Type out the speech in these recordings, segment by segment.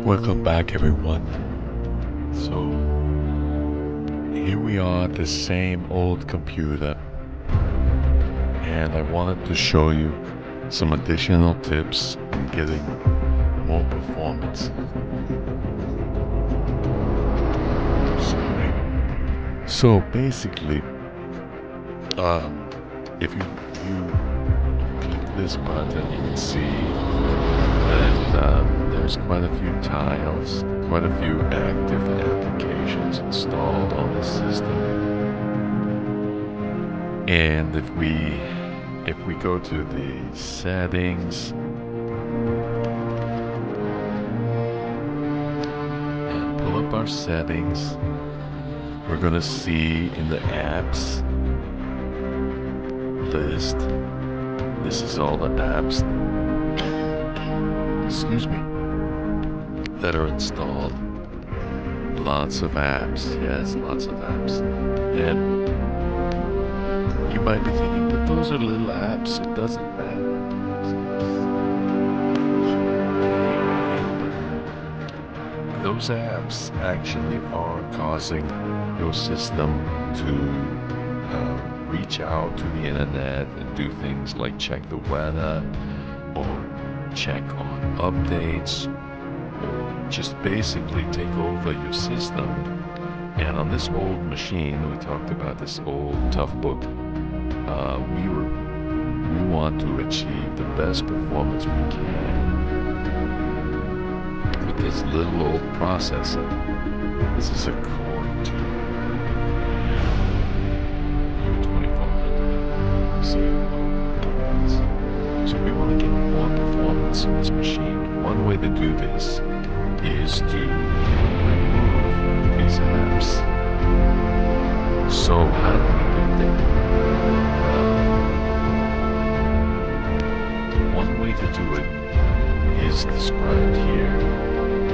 Welcome back, everyone. So, here we are at the same old computer, and I wanted to show you some additional tips in getting more performance. Sorry. So basically, if you click this button, you can see that there's quite a few tiles, quite a few active applications installed on the system. And if we go to the settings and pull up our settings, we're gonna see in the apps list, this is all the apps, excuse me, that are installed. Lots of apps, yes, lots of apps. And you might be thinking, but those are little apps, it doesn't matter. Those apps actually are causing your system to reach out to the internet and do things like check the weather or check on updates or just basically take over your system. And on this old machine, we talked about this old Toughbook, we want to achieve the best performance we can with this little old processor. This is a Core 2 U2400 CPU. So we want to get more performance in this machine. One way to do this is to remove these apps. So how do we do that? One way to do it is described here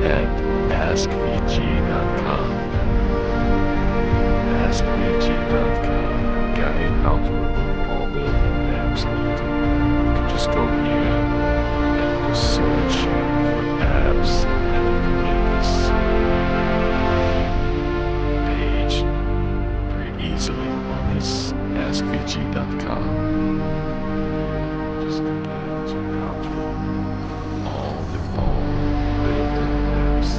at askvg.com. Askvg.com, guide how to remove all the apps needed. You can just go here and just search for apps and in this page very easily on this askvg.com. Just get into how to remove all the built-in apps.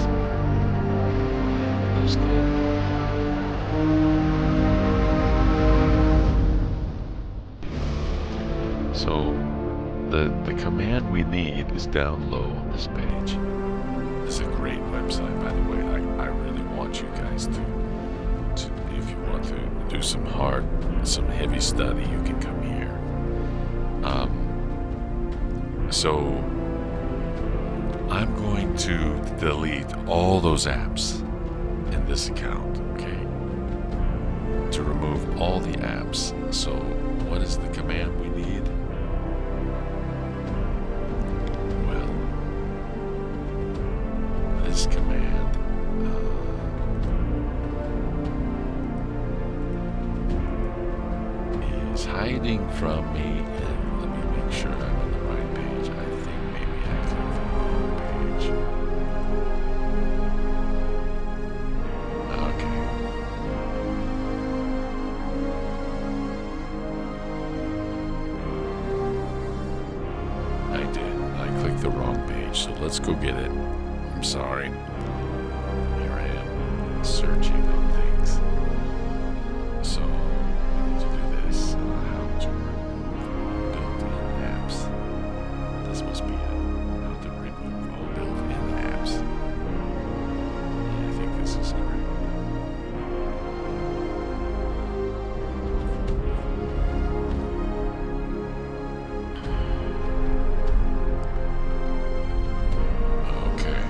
Let's go. So the command we need is down low on this page. It's a great website, by the way. I really want you guys to if you want to do some heavy study, you can come here. So I'm going to delete all those apps in this account, okay? To remove all the apps. So what is the command we need? Well, this command is hiding from me. And let me make sure I'm on the right page. I think maybe I clicked the wrong page. Okay. I did. I clicked the wrong page, so let's go get it. I'm sorry. Here I am, searching on things. So, we need to do this. How to remove built-in apps. This must be it. How to remove all built-in apps. Yeah, I think this is correct. Okay,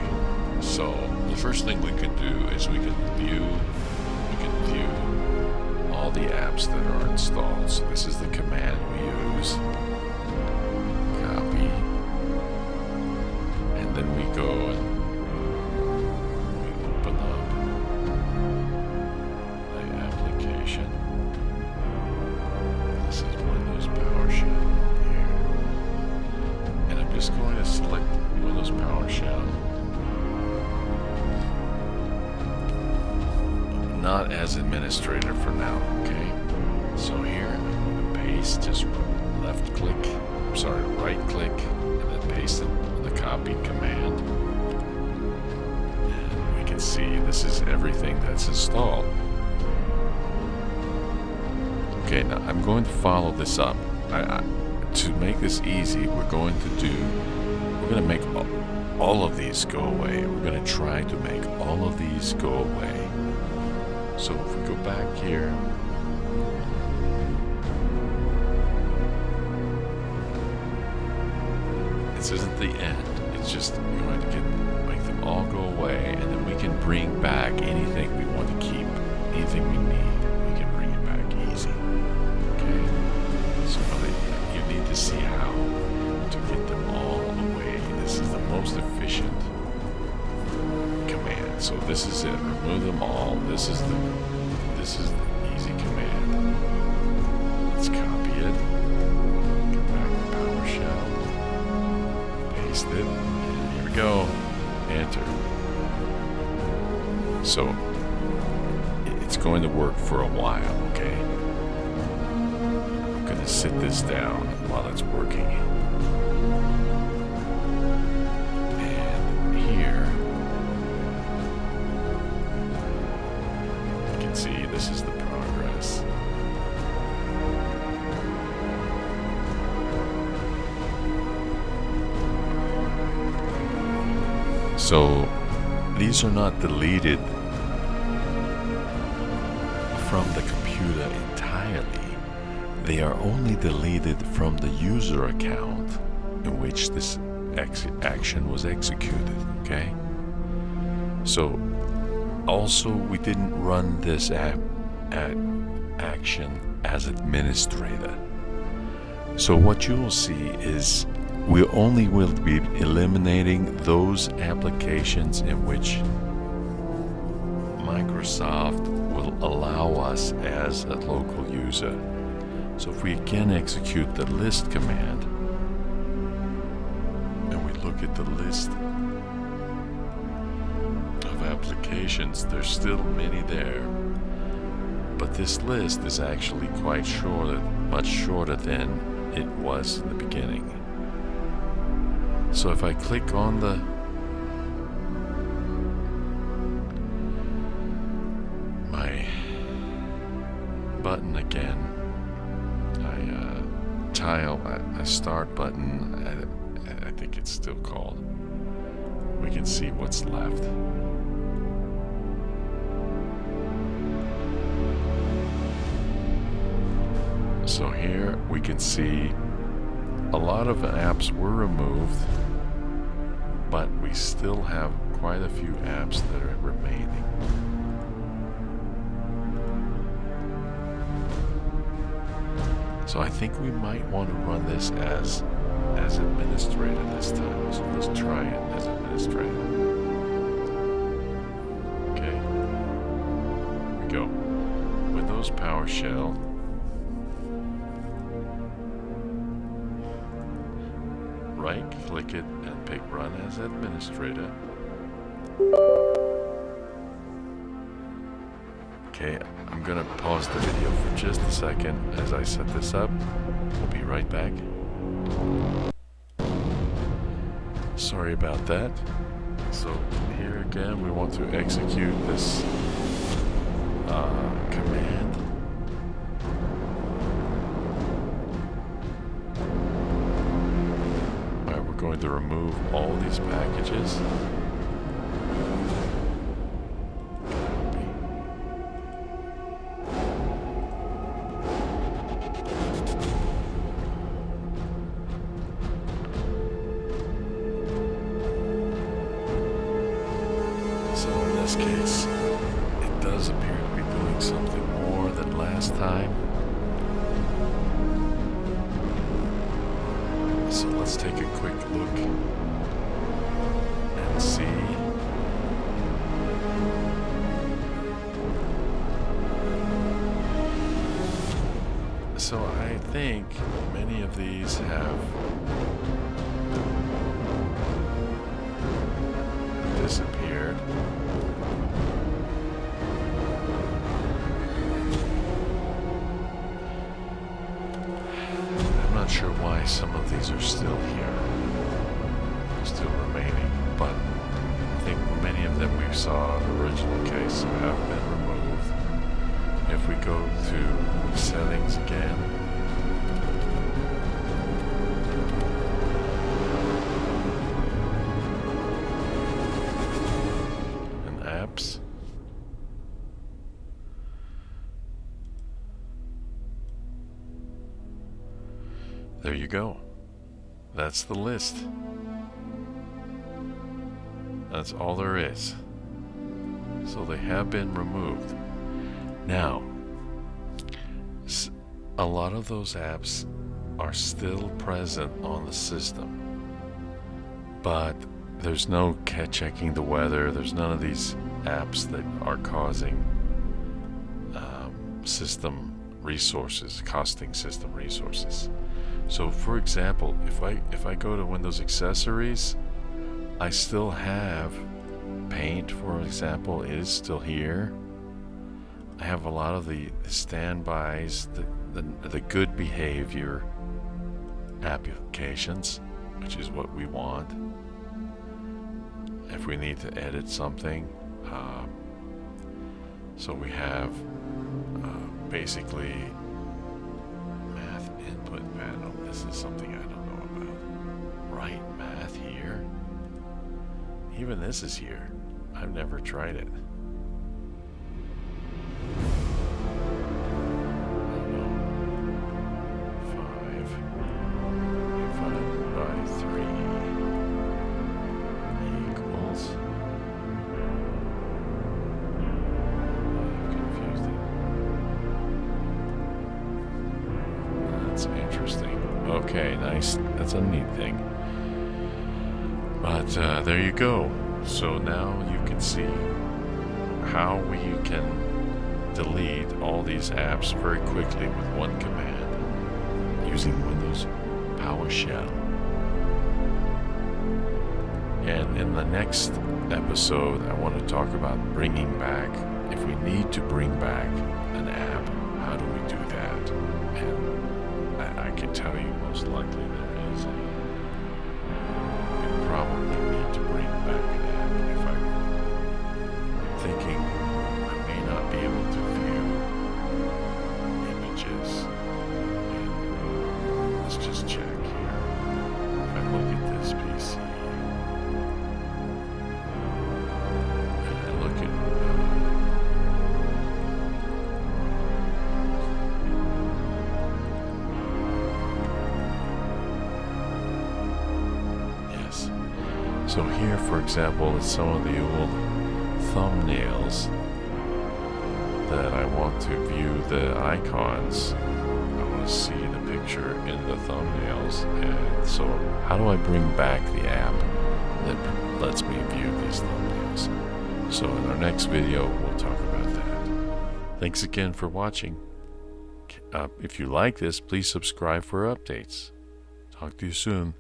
so the first thing we can do is we can view all the apps that are installed. So this is the command we use. Copy. And then we go and we open up the application. This is Windows PowerShell here. And I'm just going to select Windows PowerShell. not as administrator for now, okay? So here, I'm going to paste, just left click, sorry, right click, and then paste it with the copy command. And we can see this is everything that's installed. Okay, now I'm going to follow this up. To make this easy, we're going to make all of these go away. We're going to try to make all of these go away. So if we go back here, this isn't the end. It's just we're going to make them all go away, and then we can bring back anything we want to keep, anything we need. We can bring it back easy. Okay. So you need to see how to get them all away. This is the most efficient command. So this is it. Remove them all. This is the easy command. Let's copy it. Go back to PowerShell. Paste it. And here we go. Enter. So it's going to work for a while, okay? I'm going to sit this down while it's working. And here, you can see this is the progress. So these are not deleted from the computer entirely. They are only deleted from the user account in which this action was executed, okay? So also we didn't run this action as administrator. So what you will see is we only will be eliminating those applications in which Microsoft will allow us as a local user. So if we again execute the list command and we look at the list of applications, there's still many there, but this list is actually quite shorter, much shorter than it was in the beginning. So if I click on the my button again, I start button, I think it's still called, we can see what's left. So here we can see a lot of apps were removed, but we still have quite a few apps that are remaining. So I think we might want to run this as administrator this time. So let's try it as administrator. Okay. Here we go. Windows PowerShell. Right click it and pick Run as Administrator. Okay, I'm gonna pause the video for just a second as I set this up. We'll be right back. Sorry about that. So here again, we want to execute this command. We're going to remove all these packages. So in this case, it does appear to be doing something more than last time. So let's take a quick look and see. So I think many of these have disappeared. sure why some of these are still here, still remaining, but I think many of them we saw in the original case have been removed. If we go to settings again, and apps, there you go. That's the list. That's all there is. So they have been removed. Now, a lot of those apps are still present on the system, but there's no checking the weather. There's none of these apps that are causing system resources, costing system resources. So for example, if I go to Windows Accessories, I still have Paint, for example. It is still here. I have a lot of the standbys, the good behavior applications, which is what we want if we need to edit something. So we have basically math input panel. This is something I don't know about. Write math here. Even this is here. I've never tried it. Okay, nice. That's a neat thing. But there you go. So now you can see how we can delete all these apps very quickly with one command using Windows PowerShell. And in the next episode, I want to talk about bringing back, if we need to bring back an app, how do we do that? And I can tell you most likely there is we probably need to bring back an app. If I'm thinking I may not be able to view images, and let's just check here. If I look at this PC and I look at so here, for example, is some of the old thumbnails that I want to view the icons. I want to see the picture in the thumbnails. And so how do I bring back the app that lets me view these thumbnails? So in our next video, we'll talk about that. Thanks again for watching. If you like this, please subscribe for updates. Talk to you soon.